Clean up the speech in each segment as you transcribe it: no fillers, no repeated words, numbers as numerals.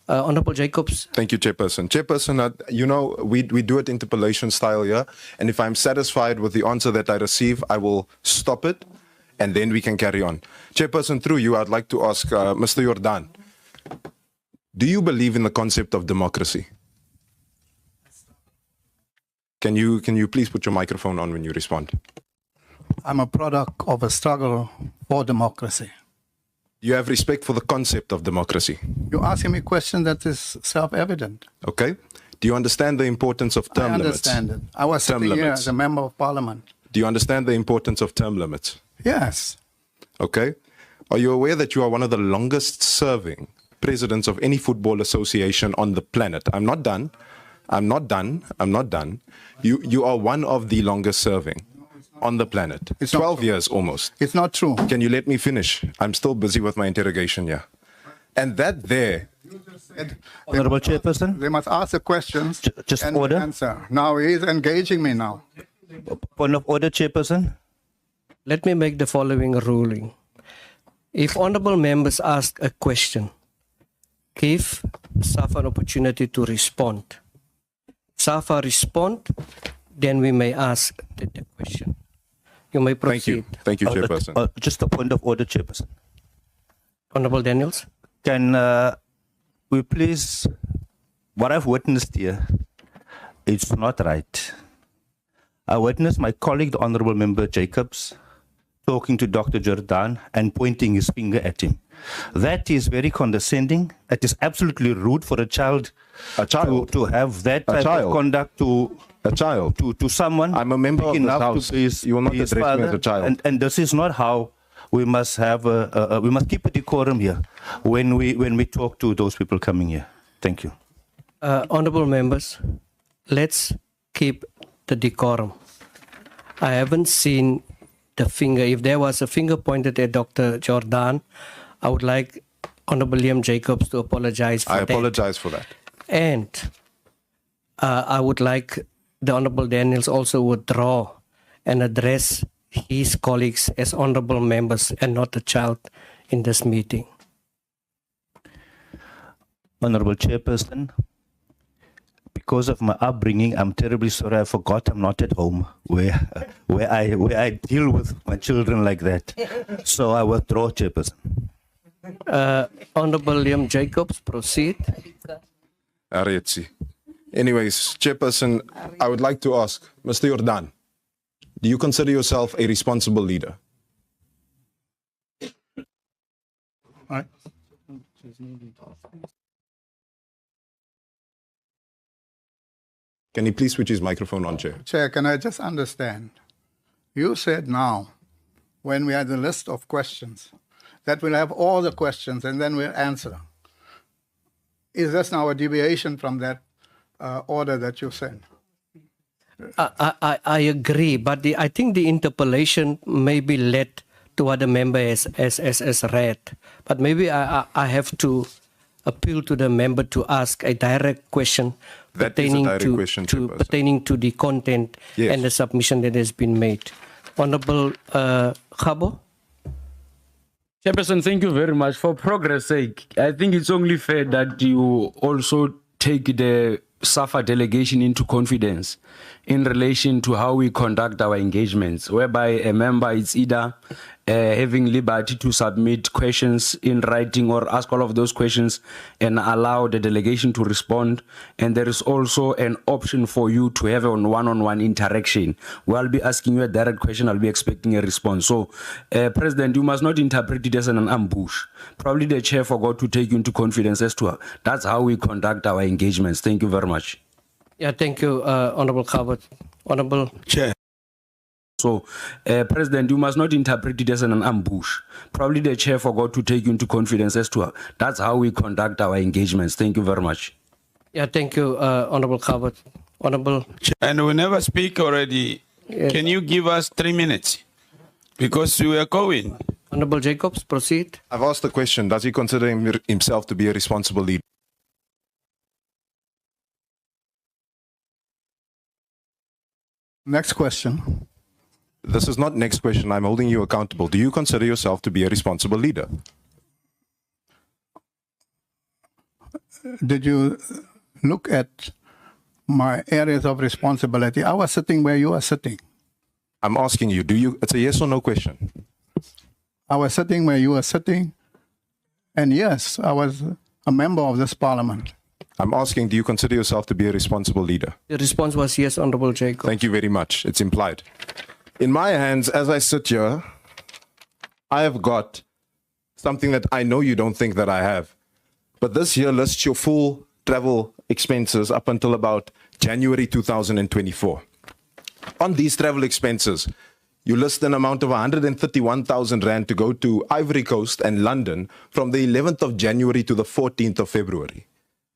Honorable Jacobs. Thank you, Chairperson. Chairperson, you know, we do it interpellation style here, and if I'm satisfied with the answer that I receive, I will stop it, and then we can carry on. Chairperson, through you, I'd like to ask Mr. Jordaan, do you believe in the concept of democracy? Can you please put your microphone on when you respond? I'm a product of a struggle for democracy. You have respect for the concept of democracy. You're asking me a question that is self-evident. Okay. Do you understand the importance of term limits? I understand it. I was sitting here as a member of parliament. Do you understand the importance of term limits? Yes. Okay. Are you aware that you are one of the longest serving presidents of any football association on the planet? I'm not done. I'm not done. I'm not done. You are one of the longest serving on the planet. It's 12 years almost. It's not true. Can you let me finish? I'm still busy with my interrogation here. And that there. Honorable Chairperson. They must ask the questions Just and order. answer. Now he's engaging me now. Point of order, Chairperson. Let me make the following ruling. If honorable members ask a question, give SAFA an opportunity to respond. SAFA respond, then we may ask the question. You may proceed. Thank you, Chairperson. Just a point of order, Chairperson. Honorable Daniels. Can we please, what I've witnessed here, it's not right. I witnessed my colleague, the Honorable Member Jacobs, talking to Dr. Jordaan and pointing his finger at him. That is very condescending. It is absolutely rude for a child to have that type of conduct to a child, to someone. I'm a member of this house. You will not address me as a child. And this is not how we must have. We must keep a decorum here when we talk to those people coming here. Thank you. Honorable members, let's keep the decorum. I haven't seen the finger. If there was a finger pointed at Dr. Jordaan, I would like Honorable Liam Jacobs to apologize for that. I apologize for that. And I would like the Honorable Daniels also withdraw and address his colleagues as honorable members and not a child in this meeting. Honorable Chairperson, because of my upbringing, I'm terribly sorry. I forgot I'm not at home where I deal with my children like that. So I withdraw, Chairperson. Honorable Liam Jacobs, proceed. Anyways, Chairperson, I would like to ask Mr. Jordaan, do you consider yourself a responsible leader? All right. Can he please switch his microphone on, Chair? Chair, can I just understand? You said now, when we had the list of questions, that we'll have all the questions and then we'll answer. Is this now a deviation from that order that you sent? I agree, but I think the interpellation may be led to what the member has read. But maybe I have to appeal to the member to ask a direct question pertaining to the content and the submission that has been made. Honorable Khabo. Chairperson, thank you very much. For progress' sake, I think it's only fair that you also take the SAFA delegation into confidence in relation to how we conduct our engagements, whereby a member is either having liberty to submit questions in writing or ask all of those questions and allow the delegation to respond. And there is also an option for you to have a one-on-one interaction. Where I'll be asking you a direct question, I'll be expecting a response. So, President, you must not interpret it as an ambush. Probably the chair forgot to take you into confidence as to that's how we conduct our engagements. Thank you very much. Yeah, thank you, Honorable Khabo. Honorable Chair. So, President, you must not interpret it as an ambush. Probably the chair forgot to take you into confidence as to that's how we conduct our engagements. Thank you very much. Yeah, thank you, Honorable Khabo. Honorable Chair. And we never speak already. Yes. Can you give us 3 minutes? Because we are going. Honorable Jacobs, proceed. I've asked the question, does he consider himself to be a responsible leader? Next question. This is not next question. I'm holding you accountable. Do you consider yourself to be a responsible leader? did you look at my areas of responsibility? I was sitting where you are sitting. I'm asking you, do you, it's a yes or no question. I was sitting where you are sitting. And yes, I was a member of this parliament. I'm asking, do you consider yourself to be a responsible leader? The response was yes, Honorable Jacob. Thank you very much. It's implied. In my hands, as I sit here, I have got something that I know you don't think that I have. But this here lists your full travel expenses up until about January 2024. On these travel expenses, you list an amount of 131,000 Rand to go to Ivory Coast and London from the 11th of January to the 14th of February.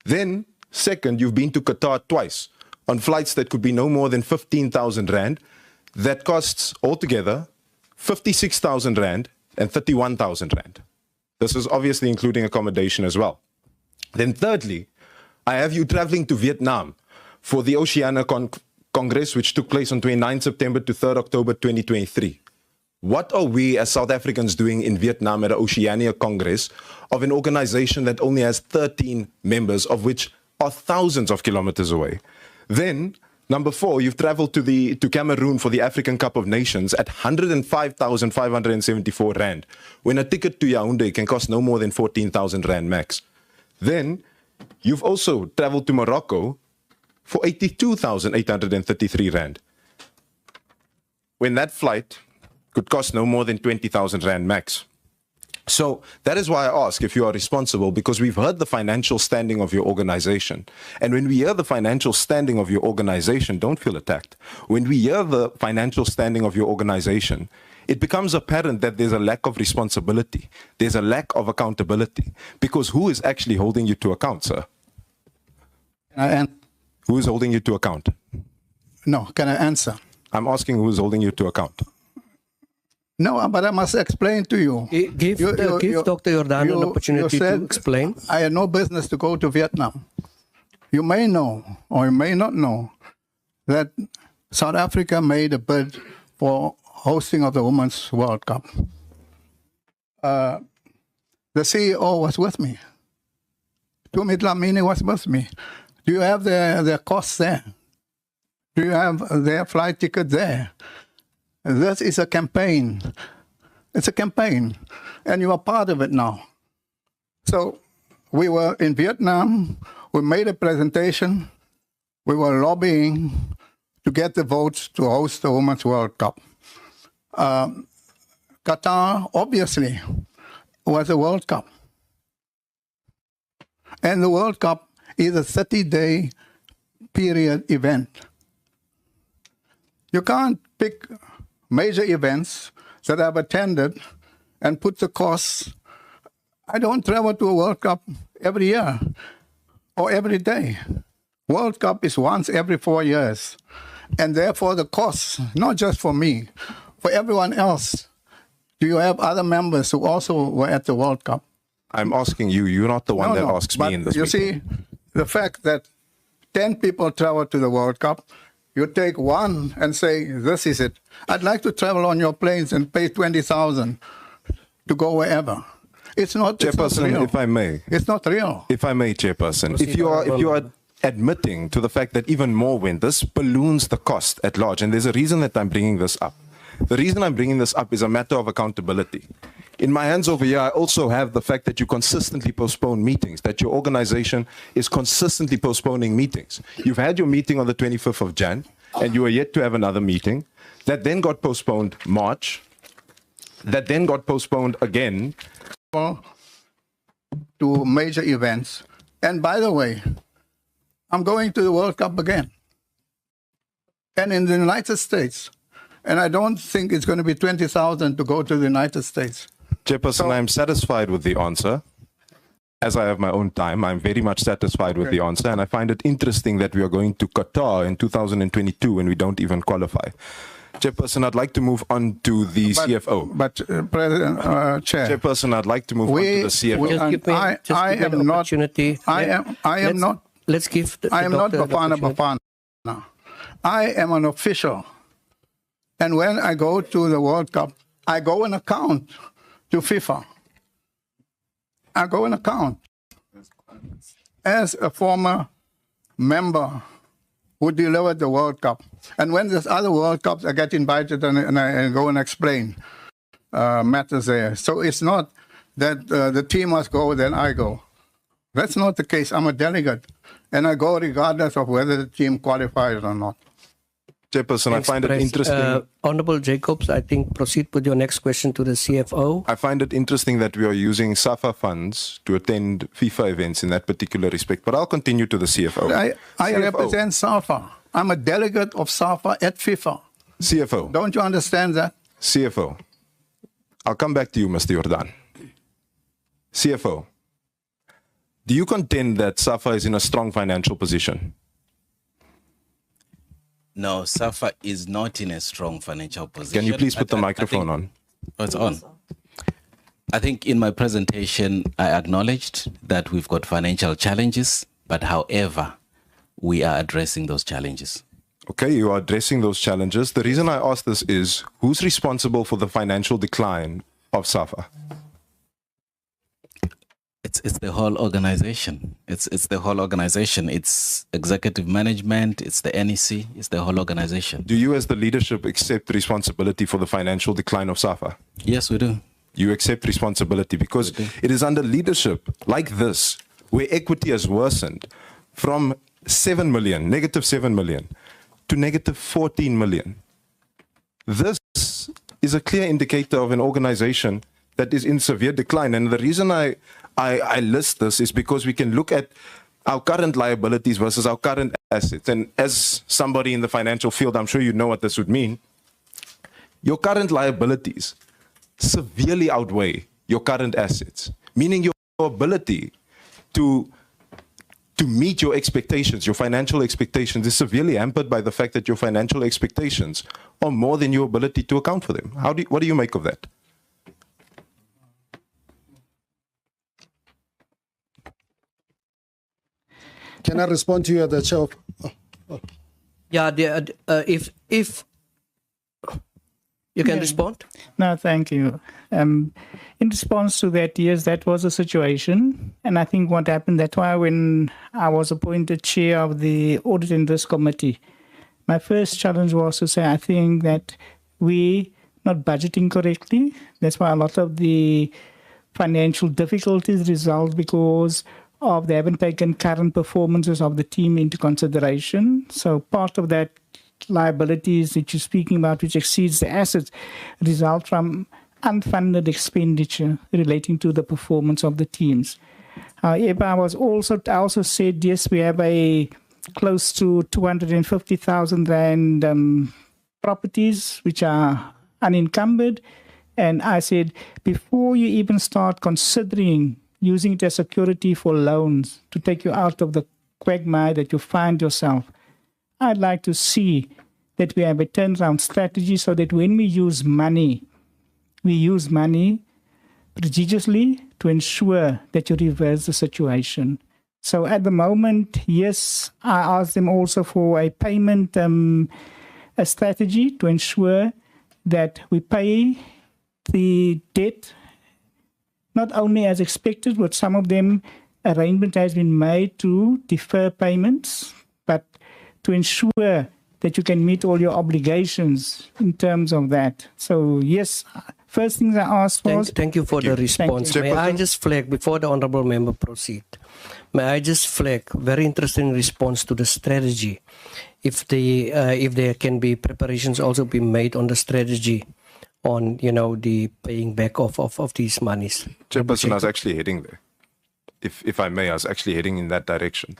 Then, second, you've been to Qatar twice on flights that could be no more than 15,000 Rand. That costs altogether 56,000 Rand and 31,000 Rand. This is obviously including accommodation as well. Then thirdly, I have you traveling to Vietnam for the Oceania Congress, which took place on 29 September to 3rd October 2023. What are we as South Africans doing in Vietnam at the Oceania Congress of an organization that only has 13 members, of which are thousands of kilometers away? Then, number 4, you've traveled to Cameroon for the African Cup of Nations at 105,574 Rand, when a ticket to Yaoundé can cost no more than 14,000 Rand max. Then, you've also traveled to Morocco for 82,833 Rand, when that flight could cost no more than 20,000 Rand max. So that is why I ask if you are responsible, because we've heard the financial standing of your organization. And when we hear the financial standing of your organization, don't feel attacked. When we hear the financial standing of your organization, it becomes apparent that there's a lack of responsibility. There's a lack of accountability. Because who is actually holding you to account, sir? Who is holding you to account? No, can I answer? I'm asking who is holding you to account. No, but I must explain to you. Give Dr. Jordaan an opportunity to explain. I had no business to go to Vietnam. You may know, or you may not know, that South Africa made a bid for hosting of the Women's World Cup. The CEO was with me. Tumi Dlamini was with me. Do you have their costs there? Do you have their flight ticket there? This is a campaign. It's a campaign. And you are part of it now. So we were in Vietnam. We made a presentation. We were lobbying to get the votes to host the Women's World Cup. Qatar, obviously, was a World Cup. And the World Cup is a 30-day period event. You can't pick major events that I've attended and put the costs. I don't travel to a World Cup every year or every day. World Cup is once every 4 years. And therefore the costs, not just for me, for everyone else. Do you have other members who also were at the World Cup? I'm asking you. You're not the one that asks me in this you meeting. see, the fact that 10 people travel to the World Cup, you take one and say, this is it. I'd like to travel on your planes and pay 20,000 to go wherever. It's not Chairperson, real. if I may. It's not real. If I may, Chairperson, if you are admitting to the fact that even more went, this balloons the cost at large, and there's a reason that I'm bringing this up. The reason I'm bringing this up is a matter of accountability. In my hands over here, I also have the fact that you consistently postpone meetings, that your organization is consistently postponing meetings. You've had your meeting on the 25th of Jan, and you are yet to have another meeting. That then got postponed March. That then got postponed again. To major events. And by the way, I'm going to the World Cup again. And in the United States. And I don't think it's going to be 20,000 to go to the United States. Chairperson, I'm satisfied with the answer. As I have my own time, I'm very much satisfied with the answer. And I find it interesting that we are going to Qatar in 2022 when we don't even qualify. Chairperson, I'd like to move on to the CFO. But President, Chair. Chairperson, I'd like to move on to the CFO. I am not Bafana. I am an official. And when I go to the World Cup, I go and account to FIFA. I go and account. as a former member who delivered the World Cup, and when there's other World Cups, I get invited and I go and explain matters there. So it's not that the team must go, then I go. That's not the case. I'm a delegate, and I go regardless of whether the team qualifies or not. Chairperson, I find it interesting. Honorable Jacobs, I think proceed with your next question to the CFO. I find it interesting that we are using SAFA funds to attend FIFA events in that particular respect, but I'll continue to the CFO. I CFO. represent SAFA. I'm a delegate of SAFA at FIFA. CFO. Don't you understand that? CFO. I'll come back to you, Mr. Jordaan. CFO. Do you contend that SAFA is in a strong financial position? No, SAFA is not in a strong financial position. Can you please put the microphone on? Oh, it's on. I think in my presentation, I acknowledged that we've got financial challenges, but however, we are addressing those challenges. Okay, you are addressing those challenges. The reason I ask this is, who's responsible for the financial decline of SAFA? It's the whole organization. It's the whole organization. It's executive management. It's the NEC. It's the whole organization. Do you as the leadership accept responsibility for the financial decline of SAFA? Yes, we do. You accept responsibility because it is under leadership like this where equity has worsened from 7 million, negative 7 million, to negative 14 million. This is a clear indicator of an organization that is in severe decline. And the reason I list this is because we can look at our current liabilities versus our current assets. And as somebody in the financial field, I'm sure you know what this would mean. Your current liabilities severely outweigh your current assets, meaning your ability to meet your expectations, your financial expectations, is severely hampered by the fact that your financial expectations are more than your ability to account for them. What do you make of that? Can I respond to you at the chair? Yeah, if you can respond. No, thank you. In response to that, yes, that was a situation. And I think what happened, that's why when I was appointed chair of the Audit and Risk Committee, my first challenge was to say, I think that we not budgeting correctly. That's why a lot of the financial difficulties result because of they haven't taken current performances of the team into consideration. So part of that liabilities that you're speaking about, which exceeds the assets, result from unfunded expenditure relating to the performance of the teams. However, I also said, yes, we have a close to 250,000 rand properties which are unencumbered. And I said, before you even start considering using it as security for loans to take you out of the quagmire that you find yourself, I'd like to see that we have a turnaround strategy so that when we use money prodigiously to ensure that you reverse the situation. So at the moment, yes, I asked them also for a payment a strategy to ensure that we pay the debt not only as expected, but some of them arrangement has been made to defer payments, but to ensure that you can meet all your obligations in terms of that. So yes, first things I asked was... Thank you for the response. May I just flag, before the honourable member proceed, may I just flag very interesting response to the strategy. If there can be preparations also be made on the strategy on, the paying back of these monies. Chairperson, I was actually heading there. If I may, I was actually heading in that direction.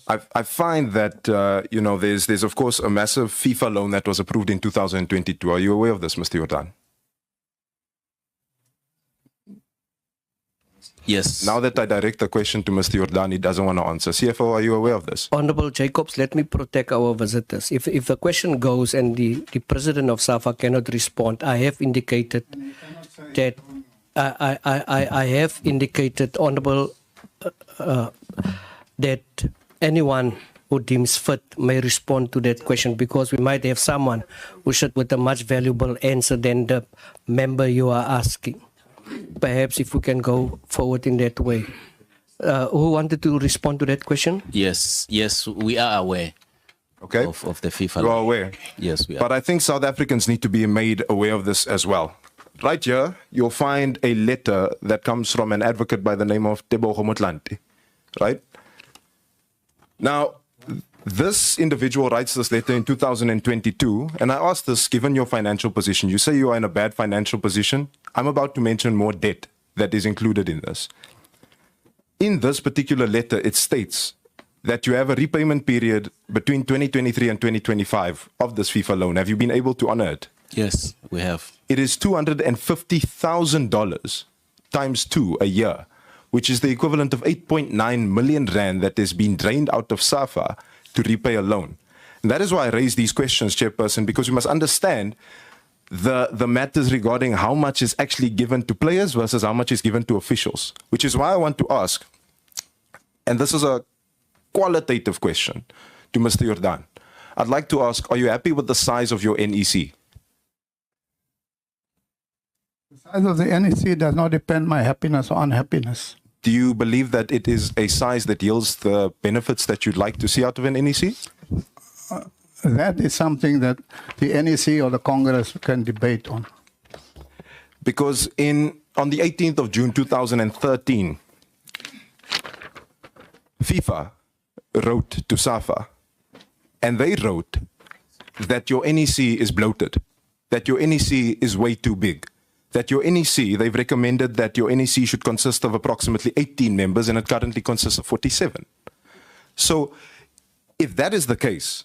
I find that, there's of course a massive FIFA loan that was approved in 2022. Are you aware of this, Mr. Jordaan? Yes. Now that I direct the question to Mr. Jordaan, he doesn't want to answer. CFO, are you aware of this? Honorable Jacobs, let me protect our visitors. If the question goes and the president of SAFA cannot respond, I have indicated that I have indicated, Honorable, that anyone who deems fit may respond to that question, because we might have someone who should with a much valuable answer than the member you are asking. Perhaps if we can go forward in that way. Who wanted to respond to that question? Yes, we are aware Okay? of the FIFA You are law. aware. Yes, we are. But I think South Africans need to be made aware of this as well. Right here, you'll find a letter that comes from an advocate by the name of Tebogo Motlanthe, right? Now, this individual writes this letter in 2022, and I asked this, given your financial position, you say you are in a bad financial position. I'm about to mention more debt that is included in this. In this particular letter, it states that you have a repayment period between 2023 and 2025 of this FIFA loan. Have you been able to honor it? Yes, we have. It is $250,000 times 2 a year, which is the equivalent of 8.9 million rand that has been drained out of SAFA to repay a loan. And that is why I raise these questions, Chairperson, because we must understand the matters regarding how much is actually given to players versus how much is given to officials, which is why I want to ask, and this is a qualitative question to Mr. Jordaan. I'd like to ask, are you happy with the size of your NEC? The size of the NEC does not depend my happiness or unhappiness. Do you believe that it is a size that yields the benefits that you'd like to see out of an NEC? That is something that the NEC or the Congress can debate on. Because on the 18th of June 2013, FIFA wrote to SAFA, and they wrote that your NEC is bloated, that your NEC is way too big, that your NEC, they've recommended that your NEC should consist of approximately 18 members, and it currently consists of 47. So if that is the case,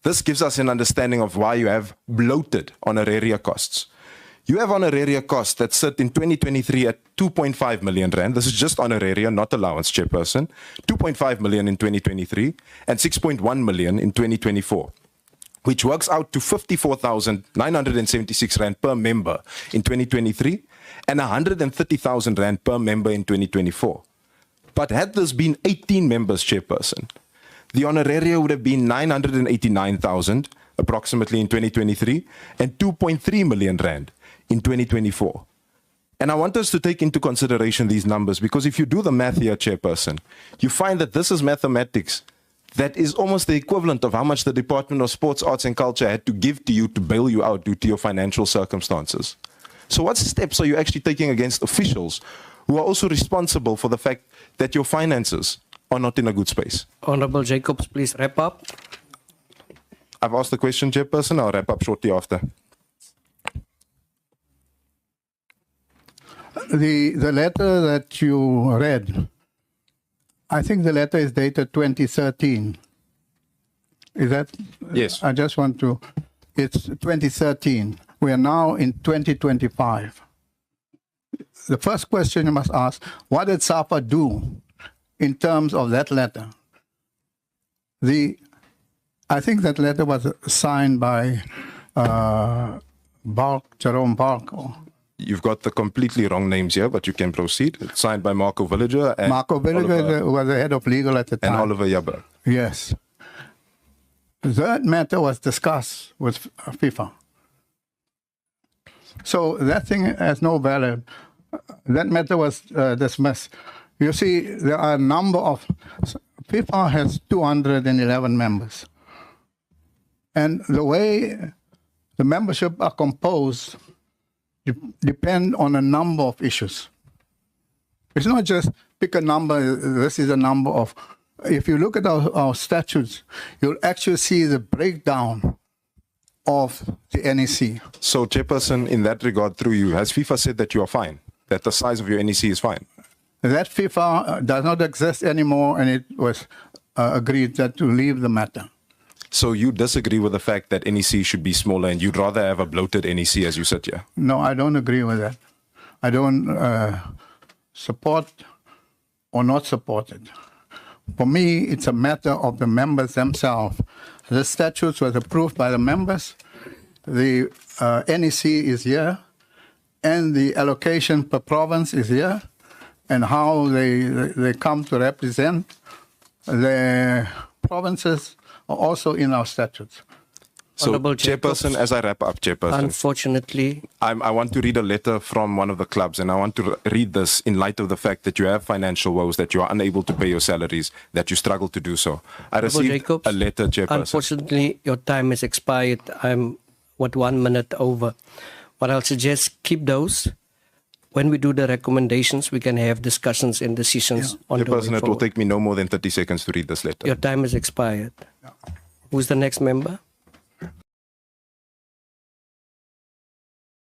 this gives us an understanding of why you have bloated honoraria costs. You have honoraria costs that sit in 2023 at 2.5 million rand. This is just honoraria, not allowance, Chairperson. 2.5 million in 2023 and 6.1 million in 2024, which works out to 54,976 rand per member in 2023 and 130,000 rand per member in 2024. But had this been 18 members, Chairperson, the honoraria would have been 989,000 approximately in 2023 and 2.3 million rand in 2024. And I want us to take into consideration these numbers, because if you do the math here, Chairperson, you find that this is mathematics that is almost the equivalent of how much the Department of Sports, Arts and Culture had to give to you to bail you out due to your financial circumstances. So what steps are you actually taking against officials who are also responsible for the fact that your finances are not in a good space? Honorable Jacobs, please wrap up. I've asked the question, Chairperson. I'll wrap up shortly after. The letter that you read, I think the letter is dated 2013. Is that? Yes. I just want to, it's 2013. We are now in 2025. The first question you must ask, what did SAFA do in terms of that letter? I think that letter was signed by Jerome Balk. You've got the completely wrong names here, but you can proceed. It's signed by Marco Villager. And Marco Villager was the head of legal at the time. And Oliver Yabra. Yes. That matter was discussed with FIFA. So that thing has no value. That matter was dismissed. You see, there are a number of... FIFA has 211 members. And the way the membership are composed depend on a number of issues. It's not just pick a number, this is a number of... If you look at our statutes, you'll actually see the breakdown of the NEC. So, Chairperson, in that regard, through you, has FIFA said that you are fine, that the size of your NEC is fine? That FIFA does not exist anymore, and it was agreed that to leave the matter. So you disagree with the fact that NEC should be smaller, and you'd rather have a bloated NEC as you sit here? No, I don't agree with that. I don't support or not support it. For me, it's a matter of the members themselves. The statutes was approved by the members. The NEC is here, and the allocation per province is here, and how they come to represent the provinces are also in our statutes. So, Honorable Chairperson, Jacobs, as I wrap up, Chairperson, unfortunately, I want to read a letter from one of the clubs, and I want to read this in light of the fact that you have financial woes, that you are unable to pay your salaries, that you struggle to do so. I Honorable received Jacobs, a letter, Chairperson. unfortunately, your time is expired. I'm 1 minute over. What I'll suggest, keep those. When we do the recommendations, we can have discussions and decisions on the way Chairperson, it will forward. take me no more than 30 seconds to read this letter. Your time is expired. Who's the next member?